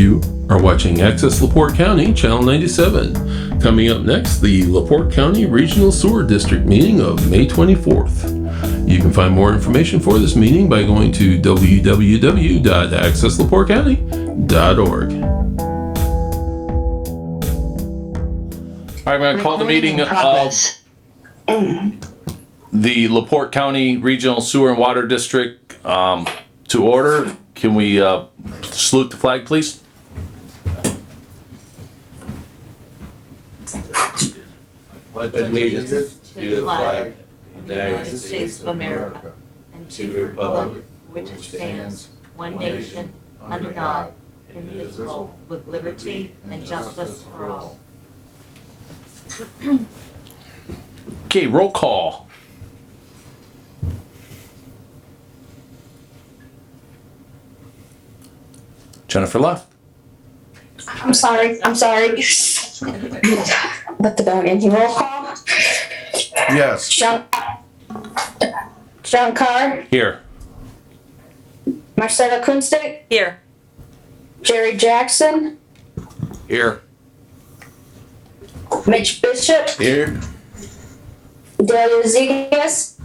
You are watching Access LaPorte County, Channel 97. Coming up next, the LaPorte County Regional Sewer District meeting of May 24th. You can find more information for this meeting by going to www.accesslaportecounty.org. All right, I'm going to call the meeting of the LaPorte County Regional Sewer and Water District to order. Can we salute the flag, please? Pledge allegiance to the flag of the United States of America and to the republic which stands one nation under God, indivisible, with liberty and justice for all. Okay, roll call. Jennifer left. I'm sorry. Let the dog in. You roll call. Yes. John Carr, Here. Marcella Kunstick, Here. Jerry Jackson, Here. Mitch Bishop, Here. Delia Zegas.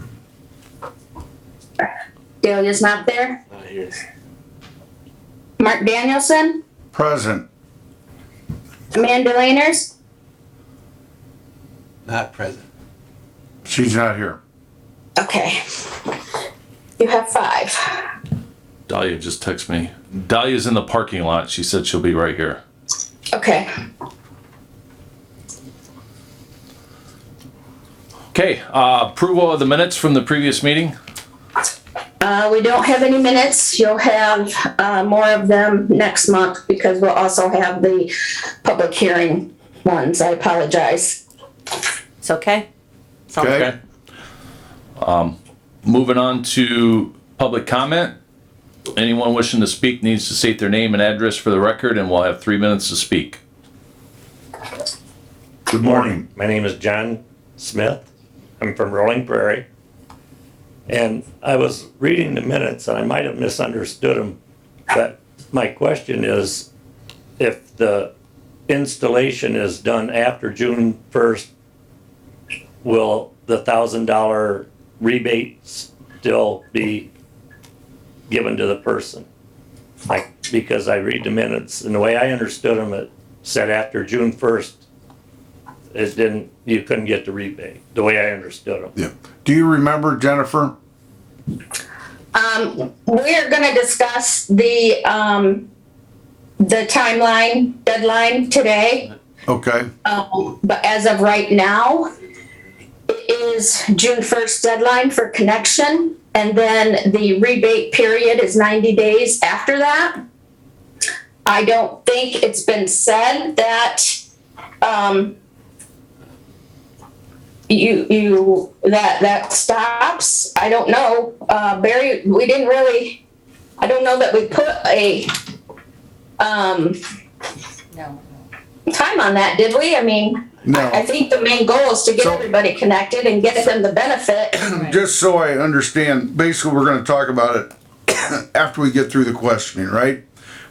Delia's not there. Not here. Mark Danielson, Present. Amanda Laners, Not present. She's not here. okay. You have 5. Dahlia just texted me. Dahlia's in the parking lot. She said she'll be right here. Okay. Okay, approval of the minutes from the previous meeting. We don't have any minutes. You'll have more of them next month because we'll also have the public hearing ones. I apologize. It's okay. Okay. Moving on to public comment. Anyone wishing to speak needs to state their name and address for the record, and we'll have 3 minutes to speak. Good morning. My name is John Smith. I'm from Rolling Prairie. And I was reading the minutes and I might have misunderstood them, but my question is, if the installation is done after June 1st, will the $1,000 rebate still be given to the person? Because I read the minutes and the way I understood them, it said after June 1st, you couldn't get the rebate, the way I understood them. Yeah. Do you remember, Jennifer? We're gonna discuss the timeline, deadline today. Okay. But as of right now, it is June 1st deadline for connection. And then the rebate period is 90 days after that. I don't think it's been said that, that stops. I don't know. Barry, we didn't really, I don't know that we put a, No. time on that, did we? I mean, No. I think the main goal is to get So- everybody connected and get them the benefit. Just so I understand, basically we're gonna talk about it after we get through the questioning, right?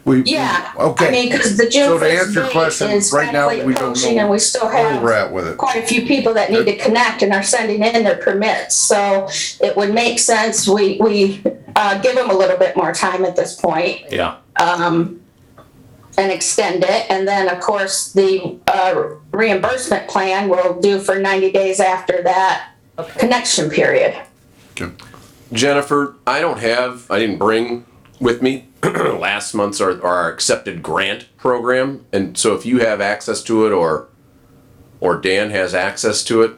Yeah. Okay. I mean, because the June So to 1st answer your date question, is right now, rapidly we don't approaching, know and we still where we're have at with it. quite a few people that need to connect and are sending in their permits. So it would make sense we give them a little bit more time at this point. Yeah. And extend it. And then, of course, the reimbursement plan we'll do for 90 days after that connection period. Okay. Jennifer, I didn't bring with me last month's or our accepted grant program. And so if you have access to it or Dan has access to it,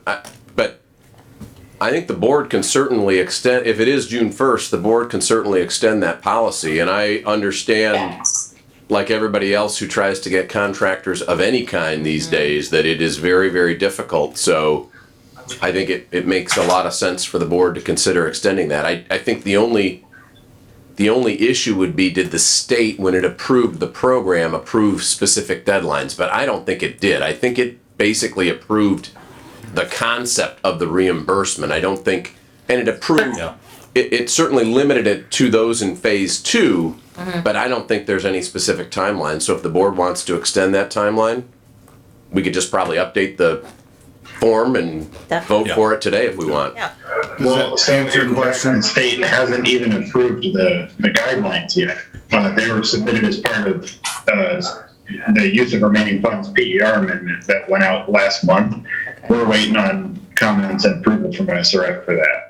but I think the board can certainly extend, if it is June 1st, the board can certainly extend that policy. And I understand, like everybody else who tries to get contractors of any kind these days, that it is very, very difficult. So I think it makes a lot of sense for the board to consider extending that. I think the only issue would be, did the state, when it approved the program, approve specific deadlines? But I don't think it did. I think it basically approved the concept of the reimbursement. I don't think, and it approved it certainly limited it to those in phase 2, but I don't think there's any specific timeline. So if the board wants to extend that timeline, we could just probably update the form and vote Definitely. for it today if we want. Yeah. Well, Stanford Western State hasn't even approved the guidelines yet. They were submitted as part of the use of remaining funds PER amendment that went out last month. We're waiting on comments and approval from SRF for that.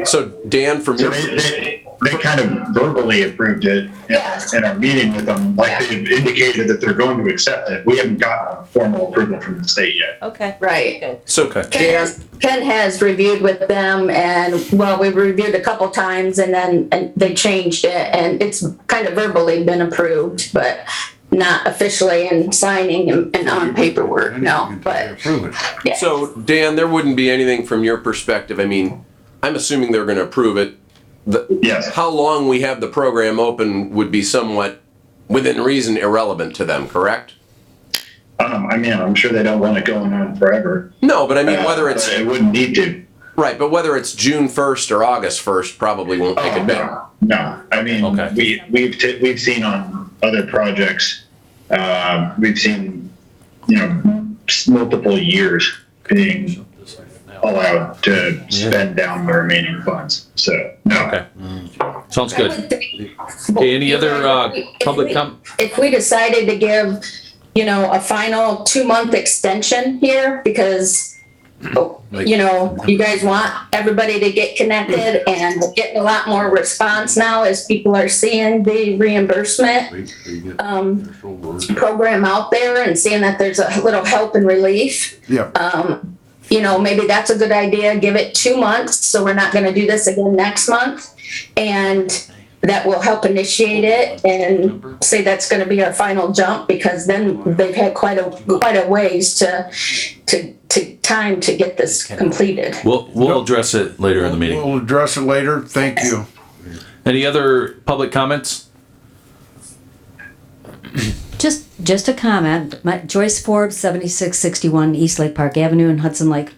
So Dan, from So your they kind of verbally approved it Yes. in our meeting with them, like they've indicated that they're going to accept it. We haven't gotten a formal approval from the state yet. Okay. Right. so Dan, Ken has reviewed with them and, well, we've reviewed a couple times and they changed it and it's kind of verbally been approved, but not officially in signing and on paperwork, no, but Approve it. yeah. so Dan, there wouldn't be anything from your perspective. I mean, I'm assuming they're going to approve it. Yes. How long we have the program open would be somewhat, within reason, irrelevant to them, correct? I mean, I'm sure they don't want it going on forever. No, but I mean, whether But it's, it wouldn't need to. right, but whether it's June 1st or August 1st probably won't make a difference. No, I mean, Okay. we've seen on other projects, we've seen, multiple years being allowed to spend down the remaining funds. So, no. Okay. Sounds I good. would think- Okay, any other If public we- comment? If we decided to give, a final 2-month extension here, because, you guys want everybody to get connected and we're getting a lot more response now as people are seeing the reimbursement program out there and seeing that there's a little help and relief. Yeah. Maybe that's a good idea. Give it 2 months, so we're not gonna do this again next month. And that will help initiate it and say that's gonna be our final jump, because then they've had quite a ways to time to get this completed. We'll address it later in the meeting. We'll address it later. Thank you. Any other public comments? Just a comment. Joyce Forbes, 7661 East Lake Park Avenue in Hudson Lake.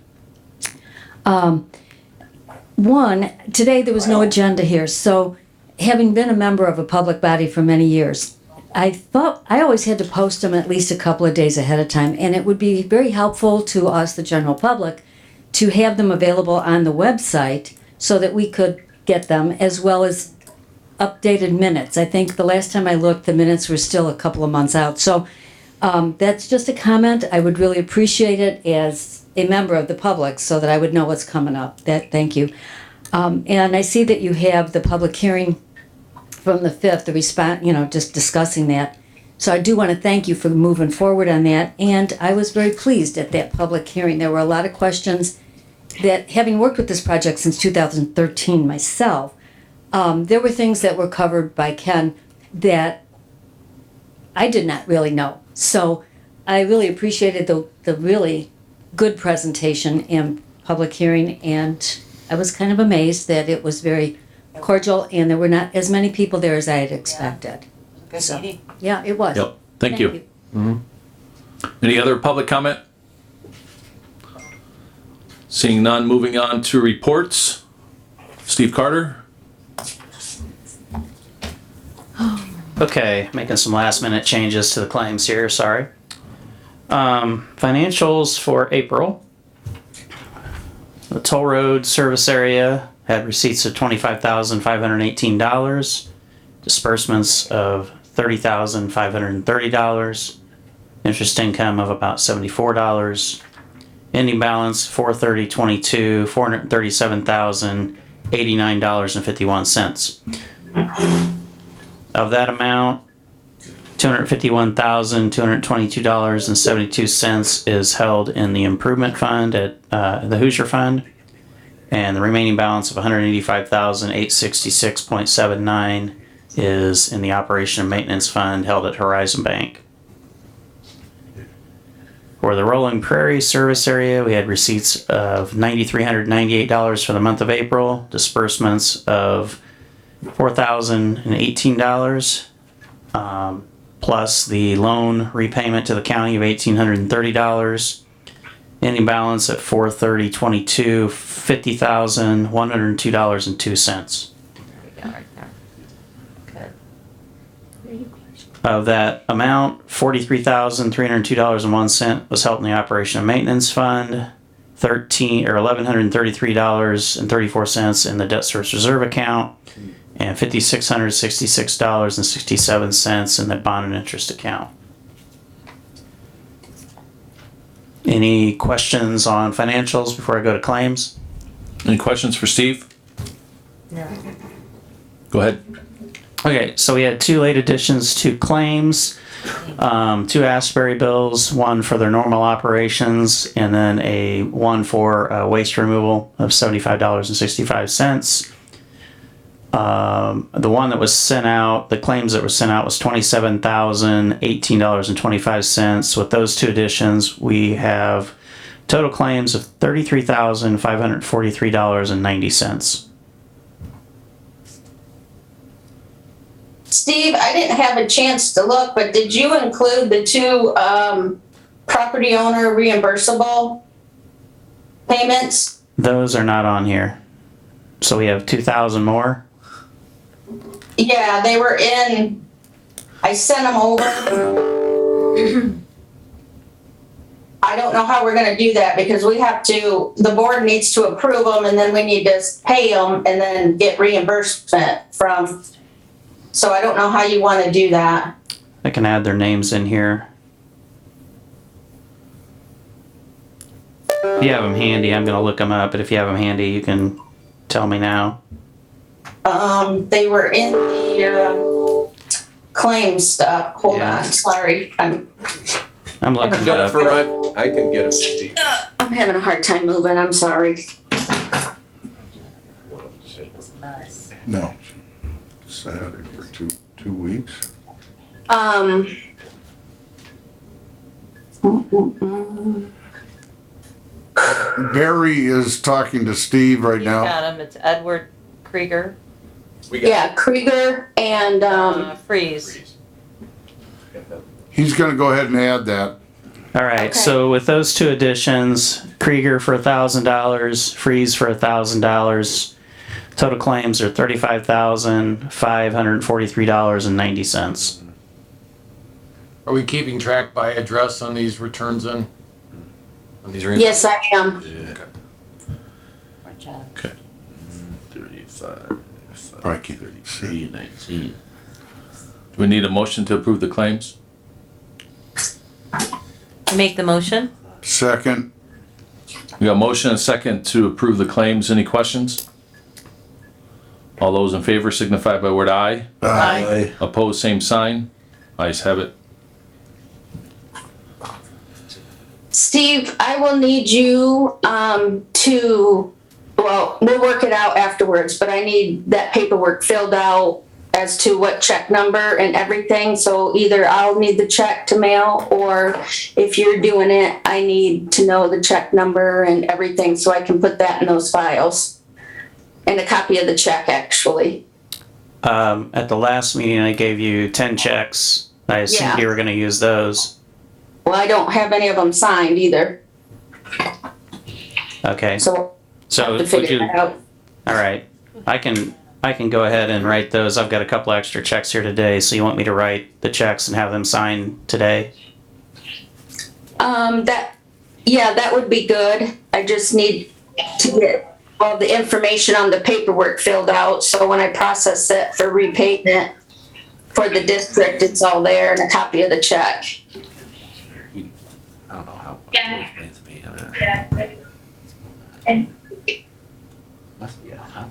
Today there was no agenda here, so having been a member of a public body for many years, I thought I always had to post them at least a couple of days ahead of time, and it would be very helpful to us, the general public, to have them available on the website so that we could get them, as well as updated minutes. I think the last time I looked, the minutes were still a couple of months out. So that's just a comment. I would really appreciate it as a member of the public so that I would know what's coming up. Thank you. And I see that you have the public hearing from the 5th, the response, just discussing that. So I do want to thank you for moving forward on that. And I was very pleased at that public hearing. There were a lot of questions that, having worked with this project since 2013 myself, there were things that were covered by Ken that I did not really know. So I really appreciated the really good presentation and public hearing, and I was kind of amazed that it was very cordial and there were not as many people there as I had expected. Good So, meeting. yeah, it was. Yep. Thank you. Any other public comment? Seeing none, moving on to reports. Steve Carter? Okay, making some last minute changes to the claims here, sorry. Financials for April. The toll road service area had receipts of $25,518, disbursements of $30,530, interest income of about $74, ending balance $430.22, $437,089.51. Of that amount, $251,222.72 is held in the improvement fund at the Hoosier Fund, and the remaining balance of $185,866.79 is in the Operation and Maintenance Fund held at Horizon Bank. For the Rolling Prairie service area, we had receipts of $9,398 for the month of April, disbursements of $4,018, plus the loan repayment to the county of $1,830, Ending balance at 4/30/22, $50,102.02. Good. Of that amount, $43,302.01 was held in the operation and maintenance fund, $1,133.34 in the debt service reserve account, and $5,666.67 in the bond and interest account. Any questions on financials before I go to claims? Any questions for Steve? No. Go ahead. Okay, so we had two late additions to claims, two Asbury bills, one for their normal operations, and then one for waste removal of $75.65. The one that was sent out, the claims that were sent out was $27,018.25. With those two additions, we have total claims of $33,543.90. Steve, I didn't have a chance to look, but did you include the two property owner reimbursable payments? Those are not on here. So we have 2,000 more. Yeah, they were in, I sent them over. I don't know how we're gonna do that because we have to, the board needs to approve them and then we need to pay them and then get reimbursement from. So I don't know how you wanna do that. I can add their names in here. If you have them handy, I'm gonna look them up, but if you have them handy, you can tell me now. They were in the claims stuff. Hold Yeah. on, sorry. I'm looking it up. I can get them, Steve. having a hard time moving, I'm sorry. No. Saturday for 2 weeks. Barry is talking to Steve right You now. got him. It's Edward Krieger, Yeah, Krieger and, Freeze. He's gonna go ahead and add that. All right, Okay. so with those two additions, Krieger for $1,000, Freeze for $1,000, total claims are $35,543.90. Are we keeping track by address on these returns then? On these yes, I am. Good job. Okay. 35, Probably keep 19. Do we need a motion to approve the claims? Make the motion? Second. We got a motion and a second to approve the claims. Any questions? All those in favor signify by word aye. Aye. Opposed, same sign. Ayes have it. Steve, I will need you, well, we'll work it out afterwards, but I need that paperwork filled out as to what check number and everything. So either I'll need the check to mail, or if you're doing it, I need to know the check number and everything so I can put that in those files. And a copy of the check, actually. At the last meeting, I gave you 10 checks. I assumed Yeah. you were gonna use those. Well, I don't have any of them signed either, Okay, so I'll so have to would figure you, that out. all right, I can go ahead and write those. I've got a couple extra checks here today, so you want me to write the checks and have them signed today? That would be good. I just need to get all the information on the paperwork filled out, so when I process it for repayment for the district, it's all there and a copy of the check. I don't know how.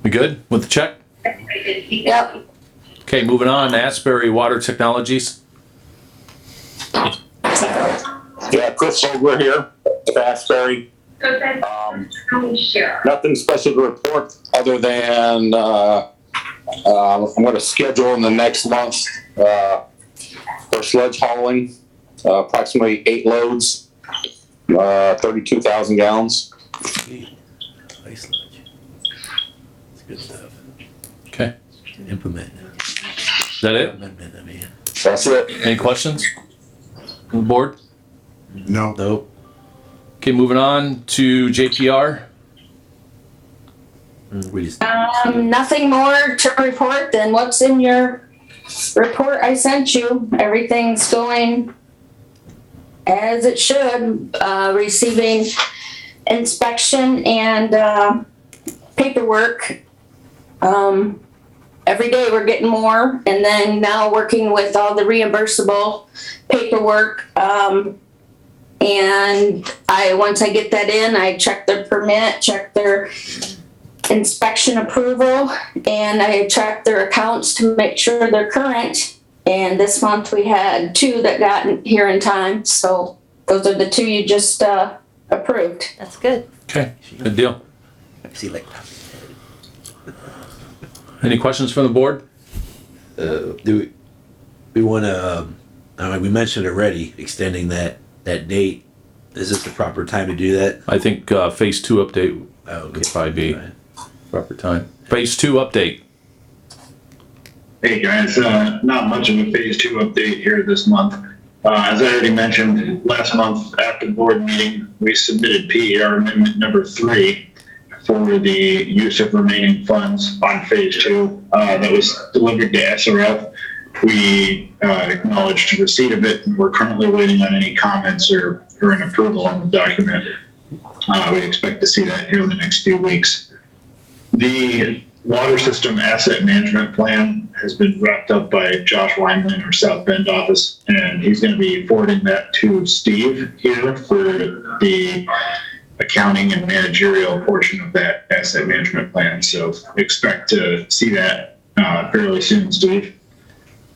We good with the check? Yep. Okay, moving on. Asbury Water Technologies. Yeah, Chris Vogler here with Asbury. Nothing special to report other than I'm going to schedule in the next month for sledge hauling, approximately 8 loads, 32,000 gallons. Ice sludge. It's good stuff. Okay, Implement. is that it? Amendment, I mean. That's it. Any questions? On the board? No. Nope. Okay, moving on to JPR. Nothing more to report than what's in your report I sent you. Everything's going as it should, receiving inspection and paperwork. Every day we're getting more, and then now working with all the reimbursable paperwork. And once I get that in, I check their permit, check their inspection approval, and I check their accounts to make sure they're current. And this month we had 2 that got here in time, so those are the 2 you just approved. That's good. Okay, good deal. See, like, Any questions from the board? do we want to? We mentioned already extending that date. Is this the proper time to do that? I think phase 2 update would probably be proper time. Phase 2 update. Hey guys, not much of a phase 2 update here this month. As I already mentioned, last month after the board meeting, we submitted PER amendment number 3 for the use of remaining funds on phase 2. That was delivered to SRF. We acknowledged receipt of it, and we're currently waiting on any comments or an approval on the document. We expect to see that here in the next few weeks. The water system asset management plan has been wrapped up by Josh Weinman, our South Bend office, and he's going to be forwarding that to Steve here for the accounting and managerial portion of that asset management plan. So expect to see that fairly soon, Steve.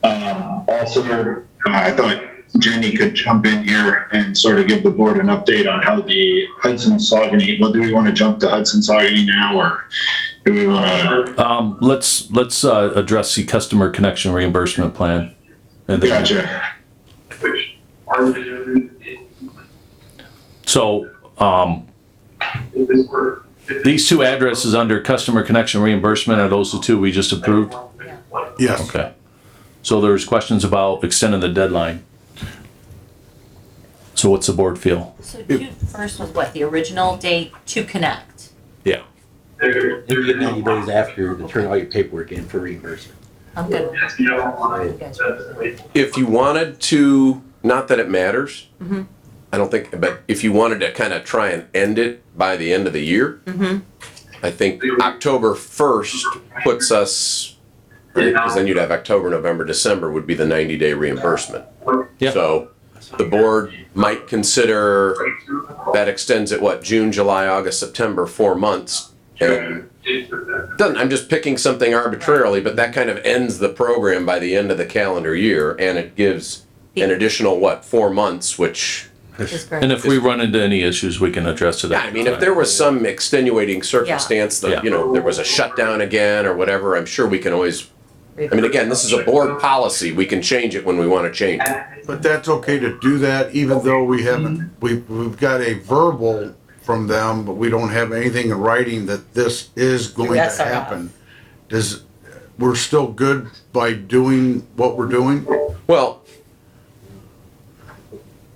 Also, I thought Jenny could jump in here and sort of give the board an update on how the Hudson-Saugony, well, do we want to jump to Hudson-Saugony now, or do we want to? Let's address the customer connection reimbursement plan. And then, Gotcha. So, these 2 addresses under customer connection reimbursement, are those the 2 we just approved? Yes. Okay. So there's questions about extending the deadline. So what's the board feel? So June 1st was what, the original date to connect? Yeah. You get 90 days after to turn all your paperwork in for reimbursement. I'm good. You guys are good. If you wanted to, not that it matters, I don't think, but if you wanted to kind of try and end it by the end of the year, I think October 1st puts us, because then you'd have October, November, December would be the 90-day reimbursement. Yeah. So the board might consider that extends it, what, June, July, August, September, 4 months. And I'm just picking something arbitrarily, but that kind of ends the program by the end of the calendar year, and it gives an additional, 4 months, which... And if we run into any issues, we can address it. Yeah, I mean, if there was some extenuating circumstance that, there was a shutdown again or whatever, I'm sure we can always, I mean, again, this is a board policy. We can change it when we want to change it. But that's okay to do that, even though we haven't, we've got a verbal from them, but we don't have anything in writing that this is going to happen. We're still good by doing what we're doing? Well,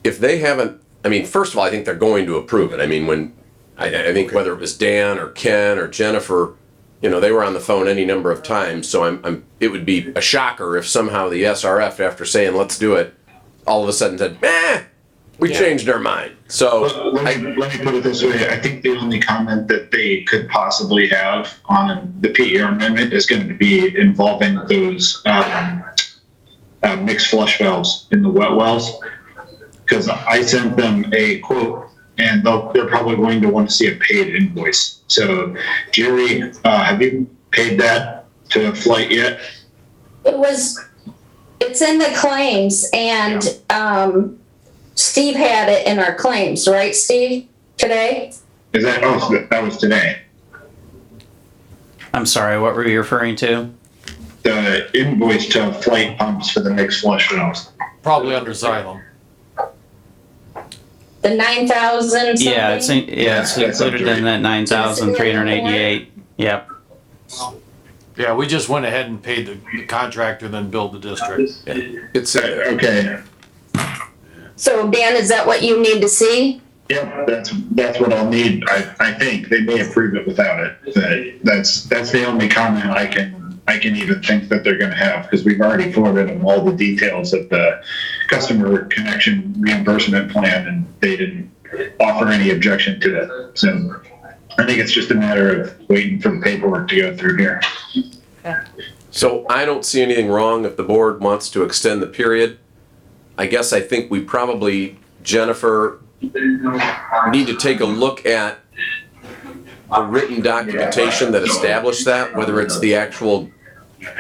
if they haven't, I mean, first of all, I think they're going to approve it. I mean, when, I think whether it was Dan or Ken or Jennifer, they were on the phone any number of times. So it would be a shocker if somehow the SRF, after saying, let's do it, all of a sudden said, we changed our mind. So let me put it this way. I think the only comment that they could possibly have on the PER amendment is going to be involving those mixed flush valves in the wet wells. Because I sent them a quote, and they're probably going to want to see a paid invoice. So, Jerry, have you paid that to Flight yet? It's in the claims, and Steve had it in our claims, right, Steve, today? Is that, that was today. I'm sorry, what were you referring to? The invoice to Flight pumps for the mixed flush valves. Probably under Xylem. The 9,000 something? Yeah, it's included in that 9,388. Yep. Yeah, we just went ahead and paid the contractor, then billed the district. it's Okay. So Dan, is that what you need to see? Yeah, that's what I'll need. I think they may approve it without it. But that's the only comment I can even think that they're going to have, because we've already forwarded them all the details of the customer connection reimbursement plan, and they didn't offer any objection to it. So I think it's just a matter of waiting for the paperwork to go through here. So I don't see anything wrong if the board wants to extend the period. I guess I think we probably, Jennifer, need to take a look at the written documentation that established that, whether it's the actual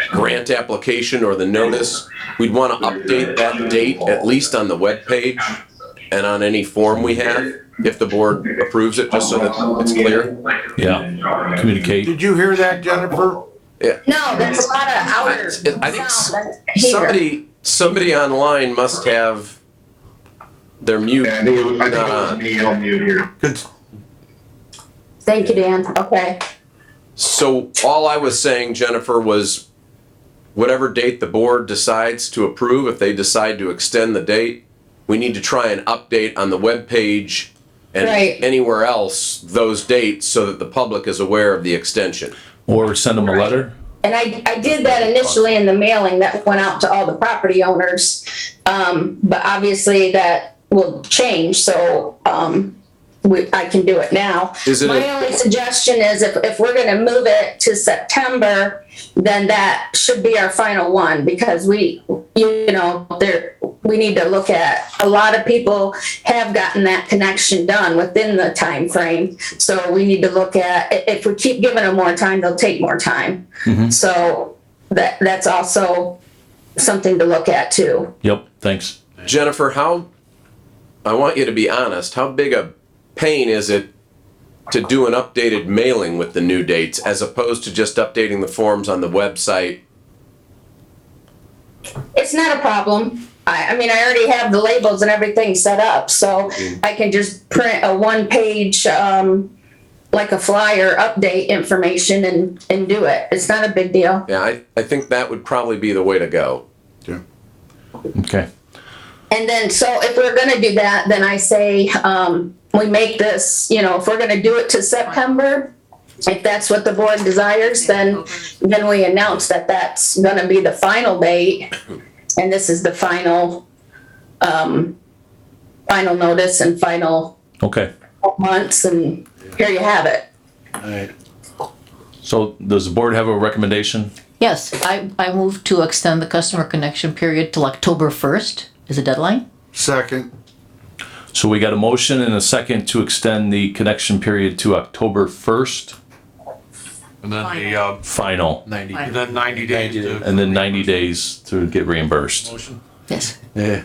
grant application or the notice. We'd want to update that date, at least on the webpage and on any form we have, if the board approves it, just so that it's clear. Yeah, communicate. Did you hear that, Jennifer? Yeah. No, that's a lot of outer I think sound. That's here. somebody online must have their mute Yeah, I think it not was on. me on mute here. Thank you, Dan. Okay. So all I was saying, Jennifer, was whatever date the board decides to approve, if they decide to extend the date, we need to try and update on the webpage and Right. anywhere else those dates so that the public is aware of the extension. Or send them a letter. And I did that initially in the mailing that went out to all the property owners. But obviously that will change, so, I can do it now. Is it My only suggestion is if we're gonna move it to September, then that should be our final one, because we need to look at, a lot of people have gotten that connection done within the time frame. So we need to look at, if we keep giving them more time, they'll take more time. So that's also something to look at too. Yep, thanks. Jennifer, I want you to be honest, how big a pain is it to do an updated mailing with the new dates as opposed to just updating the forms on the website? It's not a problem. I mean, I already have the labels and everything set up, so I can just print a one-page, like a flyer update information and do it. It's not a big deal. Yeah, I think that would probably be the way to go. Okay. And then, so if we're gonna do that, then I say, we make this, if we're gonna do it to September, if that's what the board desires, then we announce that that's gonna be the final date. And this is the final notice and final Okay. months, and here you have it. Alright. So does the board have a recommendation? Yes, I move to extend the customer connection period till October 1st is a deadline. Second. So we got a motion and a second to extend the connection period to October 1st, And then the, final, 90. and then 90 days to. and then 90 days to get reimbursed, Motion. Yes. Yeah.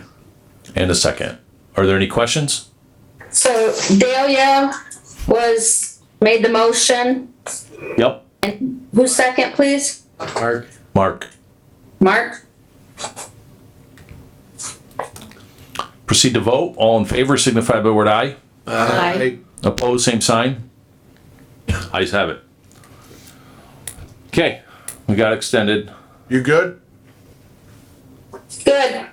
and a second. Are there any questions? So Delia made the motion. Yep. And who's second, please? Mark? Mark, Mark? proceed to vote. All in favor signify by word aye. Aye. Opposed, same sign. Ayes have it. Okay, we got extended. You good? Good.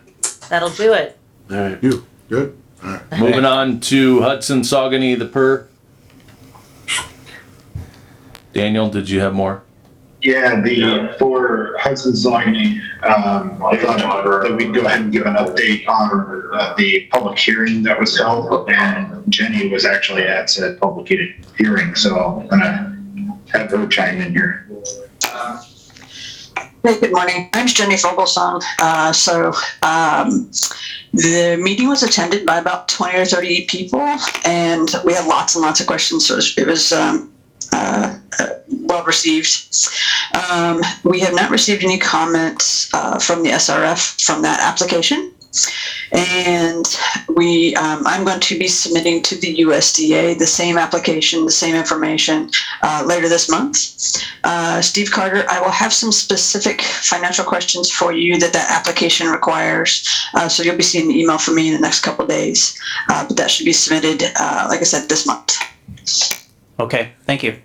That'll do it. Alright. You good? All right. Moving on to Hudson Saugony, the PER. Daniel, did you have more? Yeah, for Hudson Zoning, I thought that we'd go ahead and give an update on the public hearing that was held, and Jenny was actually at said public hearing, so I'm gonna have her chime in here. Hey, good morning. I'm Jenny Fogelsong. The meeting was attended by about 20 or 30 people, and we had lots and lots of questions, so it was well received. We have not received any comments from the SRF from that application. And I'm going to be submitting to the USDA the same application, the same information later this month. Steve Carter, I will have some specific financial questions for you that application requires. So you'll be seeing an email from me in the next couple of days. But that should be submitted, like I said, this month. Okay, thank you.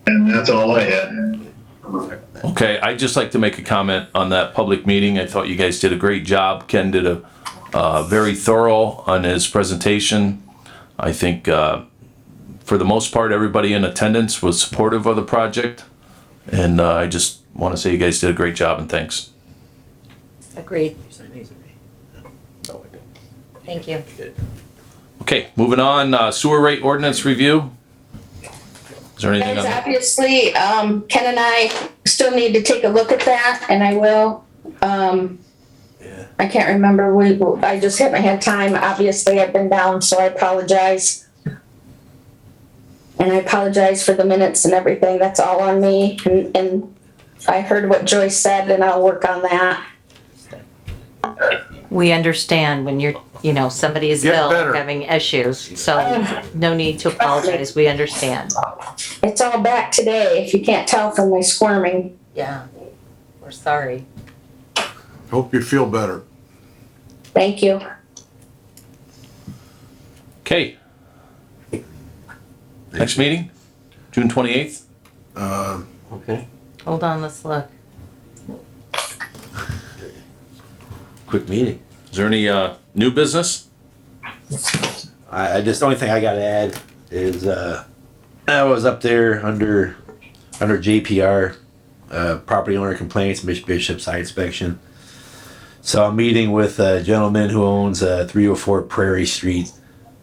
And that's all I had. Okay, I'd just like to make a comment on that public meeting. I thought you guys did a great job. Ken did a very thorough on his presentation. I think, for the most part, everybody in attendance was supportive of the project. And I just want to say you guys did a great job, and thanks. Agreed. Thank you. Okay, moving on, sewer rate ordinance review. Is there anything on Guys, that? obviously, Ken and I still need to take a look at that, and I will. I can't remember, I just haven't had time. Obviously, I've been down, so I apologize. And I apologize for the minutes and everything. That's all on me. And I heard what Joyce said, and I'll work on that. We understand when you're, somebody is Get ill, better. having issues, so no need to apologize. We understand. It's all back today, if you can't tell from my squirming. Yeah. We're sorry. Hope you feel better. Thank you. Okay. Next meeting, June 28th. Okay. Hold on, let's look. Quick meeting. Is there any new business? I just, the only thing I gotta add is, I was up there under JPR, property owner complaints, Bishop site inspection. So I'm meeting with a gentleman who owns 304 Prairie Street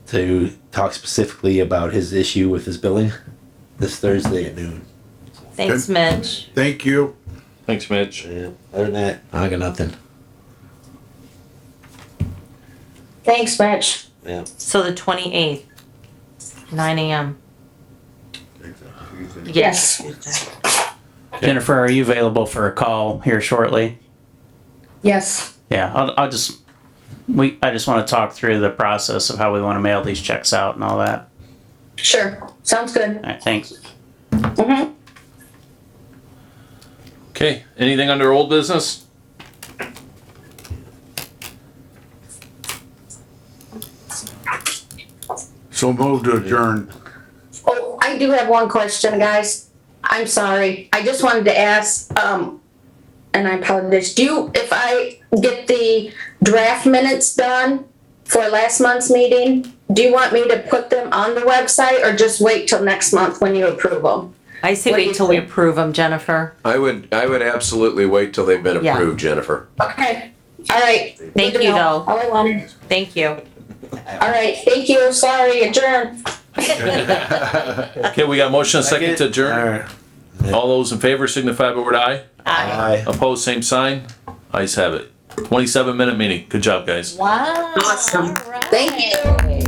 to talk specifically about his issue with his billing this Thursday at noon. Thanks, Mitch. Thank you. Thanks, Mitch. Yeah, other than that, I got nothing. Thanks, Mitch. Yeah. So the 28th, 9 a.m. Yes. Jennifer, are you available for a call here shortly? Yes. Yeah, I just want to talk through the process of how we want to mail these checks out and all that. Sure. Sounds good. All right, thanks. Mm-hmm. Okay, anything under old business? So move to adjourn. Oh, I do have one question, guys. I'm sorry. I just wanted to ask, and I apologize. If I get the draft minutes done for last month's meeting, do you want me to put them on the website or just wait till next month when you approve them? I say What do wait you till we think? approve them, Jennifer. I would absolutely wait till they've been Yeah. approved, Jennifer. Okay. All right. Thank Good to you, know. though. All I wanted. Thank you. All right. Thank you. Sorry. Adjourn. Okay, we got motion and second to adjourn. All those in favor signify by word aye. Aye. Opposed, same sign. Ayes have it. 27-minute meeting. Good job, guys. Wow. Awesome. All right. Thank you.